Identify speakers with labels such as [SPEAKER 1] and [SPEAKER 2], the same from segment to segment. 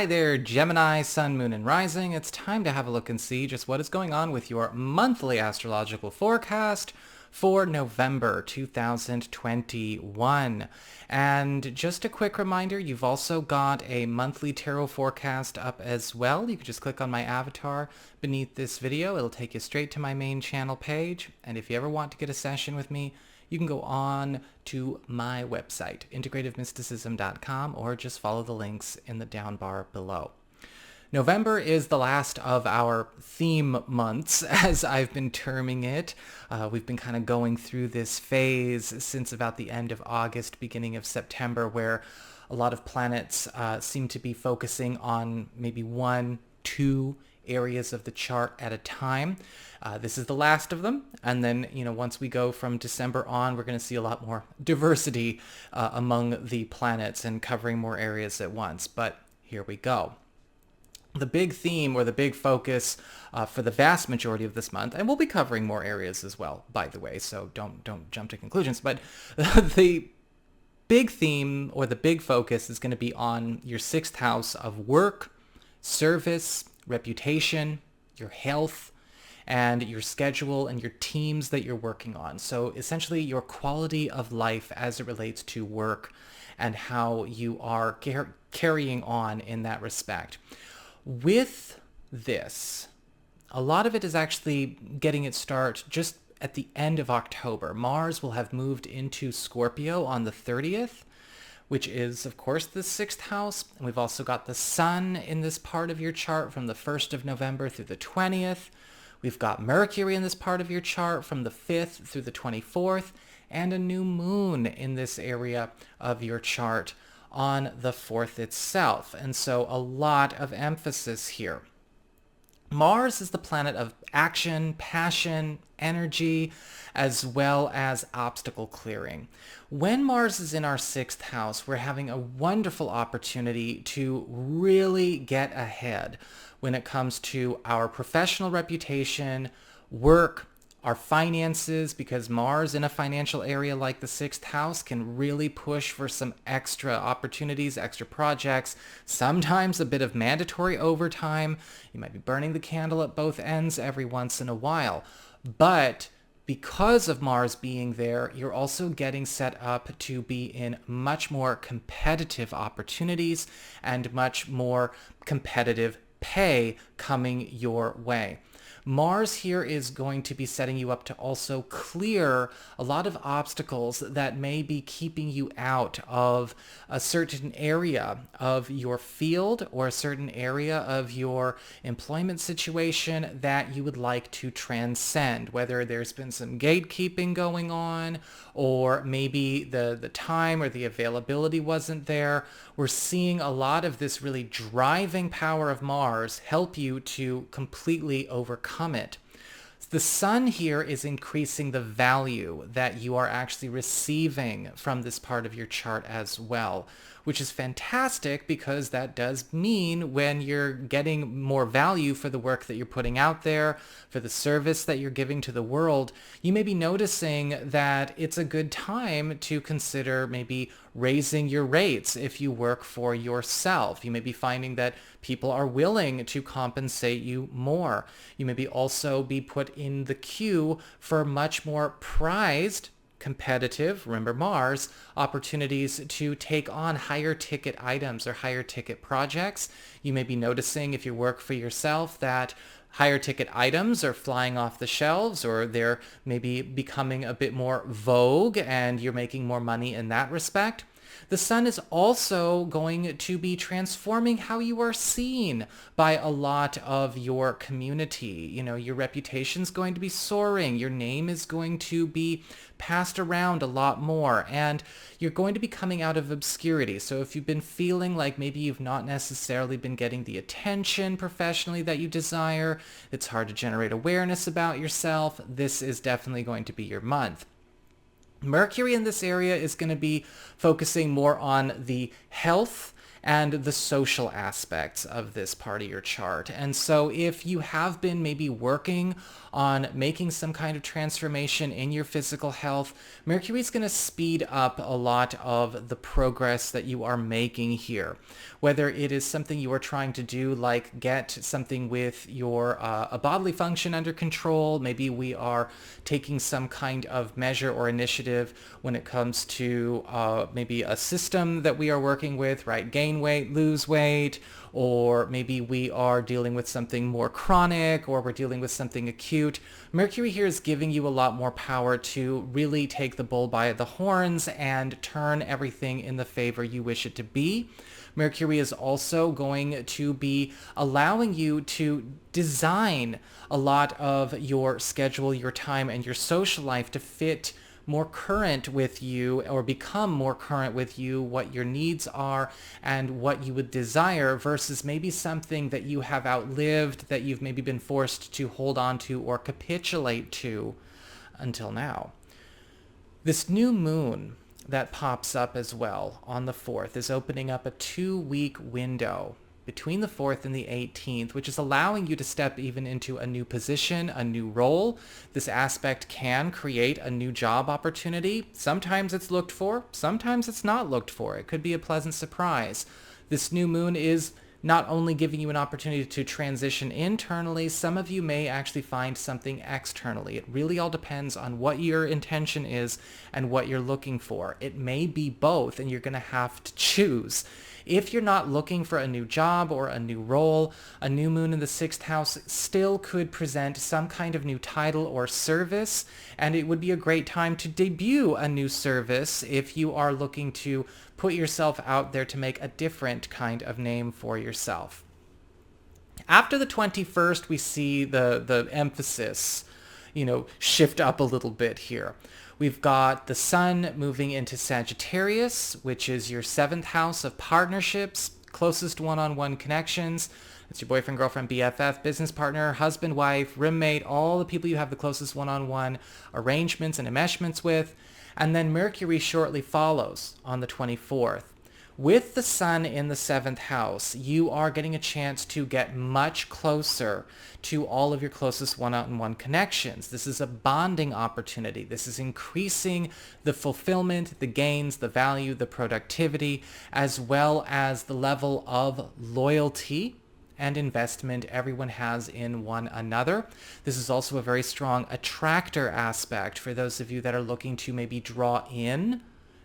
[SPEAKER 1] Hi there, Gemini, Sun, Moon, and Rising. It's time to have a look and see just what is going on with your monthly astrological forecast for November 2021. And just a quick reminder, you've also got a monthly tarot forecast up as well. You can just click on my avatar beneath this video. It'll take you straight to my main channel page. And if you ever want to get a session with me, you can go on to my website, integrativemysticism.com, or just follow the links in the down bar below. November is the last of our theme months, as I've been terming it. We've been kind of going through this phase since about the end of August, beginning of September, where a lot of planets seem to be focusing on maybe one, two areas of the chart at a time. This is the last of them, and then once we go from December on, we're going to see a lot more diversity among the planets and covering more areas at once. But here we go. The big theme or the big focus for the vast majority of this month, and we'll be covering more areas as well, by the way, so don't jump to conclusions, but the big theme or the big focus is going to be on your sixth house of work, service, reputation, your health, and your schedule and your teams that you're working on. So essentially your quality of life as it relates to work and how you are carrying on in that respect. With this, a lot of it is actually getting its start just at the end of October. Mars will have moved into Scorpio on the 30th, which is, of course, the sixth house. And we've also got the sun in this part of your chart from the 1st of November through the 20th. We've got Mercury in this part of your chart from the 5th through the 24th, and a new moon in this area of your chart on the 4th itself. And so a lot of emphasis here. Mars is the planet of action, passion, energy, as well as obstacle clearing. When Mars is in our sixth house, we're having a wonderful opportunity to really get ahead when it comes to our professional reputation, work, our finances, because Mars in a financial area like the sixth house can really push for some extra opportunities, extra projects, sometimes a bit of mandatory overtime. You might be burning the candle at both ends every once in a while. But because of Mars being there, you're also getting set up to be in much more competitive opportunities and much more competitive pay coming your way. Mars here is going to be setting you up to also clear a lot of obstacles that may be keeping you out of a certain area of your field or a certain area of your employment situation that you would like to transcend, whether there's been some gatekeeping going on or maybe the time or the availability wasn't there. We're seeing a lot of this really driving power of Mars help you to completely overcome it. The sun here is increasing the value that you are actually receiving from this part of your chart as well, which is fantastic because that does mean when you're getting more value for the work that you're putting out there, for the service that you're giving to the world, you may be noticing that it's a good time to consider maybe raising your rates if you work for yourself. You may be finding that people are willing to compensate you more. You may also be put in the queue for much more prized, competitive, remember Mars, opportunities to take on higher ticket items or higher ticket projects. You may be noticing if you work for yourself that higher ticket items are flying off the shelves, or they're maybe becoming a bit more vogue and you're making more money in that respect. The sun is also going to be transforming how you are seen by a lot of your community. Your reputation's going to be soaring. Your name is going to be passed around a lot more, and you're going to be coming out of obscurity. So if you've been feeling like maybe you've not necessarily been getting the attention professionally that you desire, it's hard to generate awareness about yourself, this is definitely going to be your month. Mercury in this area is going to be focusing more on the health and the social aspects of this part of your chart. And so if you have been maybe working on making some kind of transformation in your physical health, Mercury is going to speed up a lot of the progress that you are making here. Whether it is something you are trying to do, like get something with your a bodily function under control, maybe we are taking some kind of measure or initiative when it comes to maybe a system that we are working with, right? Gain weight, lose weight, or maybe we are dealing with something more chronic, or we're dealing with something acute. Mercury here is giving you a lot more power to really take the bull by the horns and turn everything in the favor you wish it to be. Mercury is also going to be allowing you to design a lot of your schedule, your time, and your social life to fit more current with you, or become more current with you, what your needs are and what you would desire, versus maybe something that you have outlived, that you've maybe been forced to hold on to or capitulate to until now. This new moon that pops up as well on the 4th is opening up a 2-week window between the 4th and the 18th, which is allowing you to step even into a new position, a new role. This aspect can create a new job opportunity. Sometimes it's looked for, sometimes it's not looked for. It could be a pleasant surprise. This new moon is not only giving you an opportunity to transition internally, some of you may actually find something externally. It really all depends on what your intention is and what you're looking for. It may be both, and you're going to have to choose. If you're not looking for a new job or a new role, a new moon in the 6th house still could present some kind of new title or service, and it would be a great time to debut a new service if you are looking to put yourself out there to make a different kind of name for yourself. After the 21st, we see the emphasis, shift up a little bit here. We've got the sun moving into Sagittarius, which is your 7th house of partnerships, closest one-on-one connections. It's your boyfriend, girlfriend, BFF, business partner, husband, wife, roommate, all the people you have the closest one-on-one arrangements and enmeshments with. And then Mercury shortly follows on the 24th. With the sun in the 7th house, you are getting a chance to get much closer to all of your closest one-on-one connections. This is a bonding opportunity. This is increasing the fulfillment, the gains, the value, the productivity, as well as the level of loyalty and investment everyone has in one another. This is also a very strong attractor aspect for those of you that are looking to maybe draw in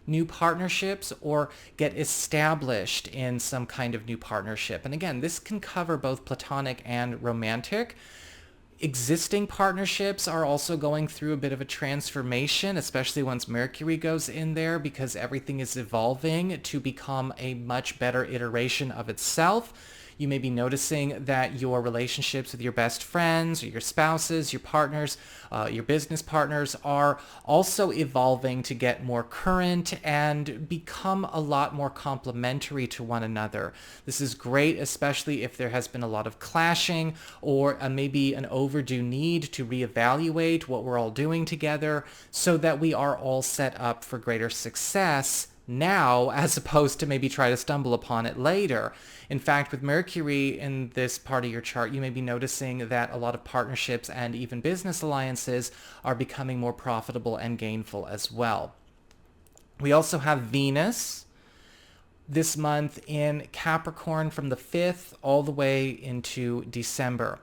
[SPEAKER 1] new partnerships or get established in some kind of new partnership. And again, this can cover both platonic and romantic. Existing partnerships are also going through a bit of a transformation, especially once Mercury goes in there, because everything is evolving to become a much better iteration of itself. You may be noticing that your relationships with your best friends or your spouses, your partners, your business partners are also evolving to get more current and become a lot more complementary to one another. This is great, especially if there has been a lot of clashing or maybe an overdue need to reevaluate what we're all doing together so that we are all set up for greater success now, as opposed to maybe try to stumble upon it later. In fact, with Mercury in this part of your chart, you may be noticing that a lot of partnerships and even business alliances are becoming more profitable and gainful as well. We also have Venus this month in Capricorn from the 5th all the way into December.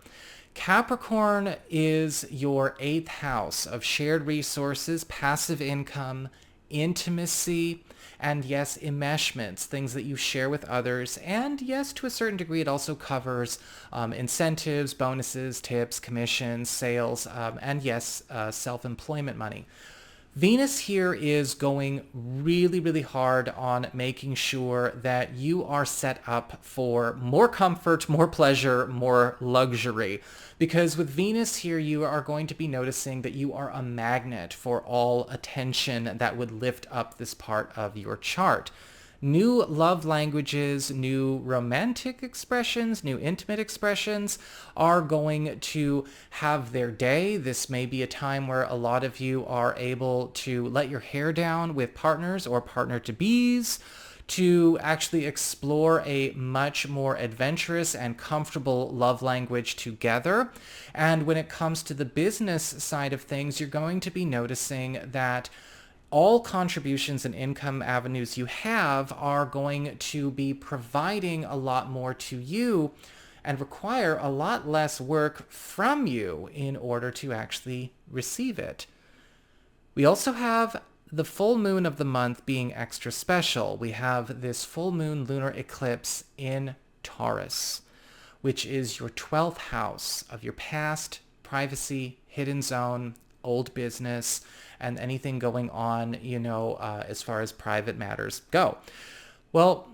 [SPEAKER 1] Capricorn is your 8th house of shared resources, passive income, intimacy, and yes, enmeshments, things that you share with others. And yes, to a certain degree, it also covers incentives, bonuses, tips, commissions, sales, and yes, self-employment money. Venus here is going really, really hard on making sure that you are set up for more comfort, more pleasure, more luxury. Because with Venus here, you are going to be noticing that you are a magnet for all attention that would lift up this part of your chart. New love languages, new romantic expressions, new intimate expressions are going to have their day. This may be a time where a lot of you are able to let your hair down with partners or partner-to-bees, to actually explore a much more adventurous and comfortable love language together. And when it comes to the business side of things, you're going to be noticing that all contributions and income avenues you have are going to be providing a lot more to you and require a lot less work from you in order to actually receive it. We also have the full moon of the month being extra special. We have this full moon lunar eclipse in Taurus, which is your 12th house of your past, privacy, hidden zone, old business, and anything going on, as far as private matters go. Well,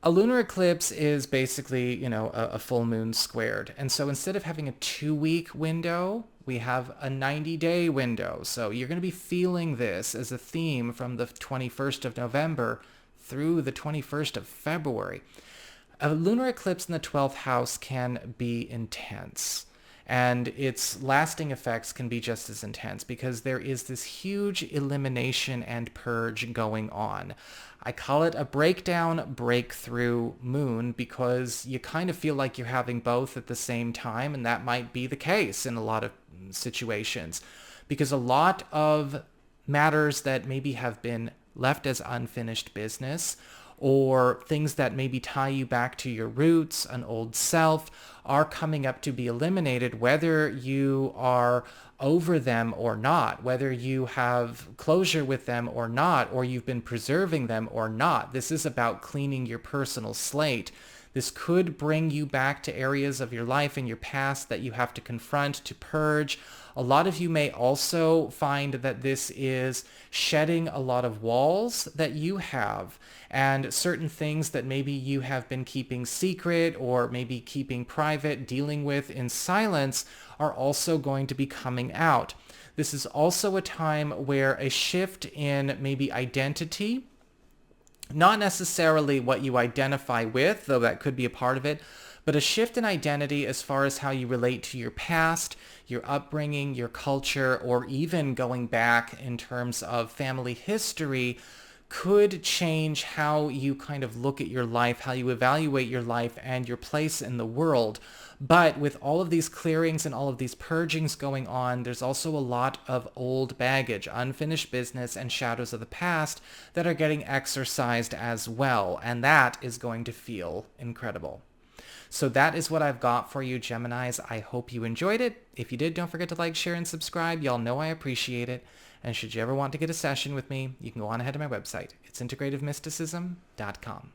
[SPEAKER 1] a lunar eclipse is basically, a full moon squared. And so instead of having a 2-week window, we have a 90-day window. So you're going to be feeling this as a theme from the 21st of November through the 21st of February. A lunar eclipse in the 12th house can be intense. And its lasting effects can be just as intense because there is this huge elimination and purge going on. I call it a breakdown, breakthrough moon because you kind of feel like you're having both at the same time, and that might be the case in a lot of situations because a lot of matters that maybe have been left as unfinished business or things that maybe tie you back to your roots, an old self, are coming up to be eliminated, whether you are over them or not, whether you have closure with them or not, or you've been preserving them or not. This is about cleaning your personal slate. This could bring you back to areas of your life and your past that you have to confront, to purge. A lot of you may also find that this is shedding a lot of walls that you have and certain things that maybe you have been keeping secret or maybe keeping private, dealing with in silence, are also going to be coming out. This is also a time where a shift in maybe identity, not necessarily what you identify with, though that could be a part of it, but a shift in identity as far as how you relate to your past, your upbringing, your culture, or even going back in terms of family history could change how you kind of look at your life, how you evaluate your life and your place in the world. But with all of these clearings and all of these purgings going on, there's also a lot of old baggage, unfinished business, and shadows of the past that are getting exorcised as well. And that is going to feel incredible. So that is what I've got for you, Geminis. I hope you enjoyed it. If you did, don't forget to like, share, and subscribe. Y'all know I appreciate it. And should you ever want to get a session with me, you can go on ahead to my website. It's integrativemysticism.com.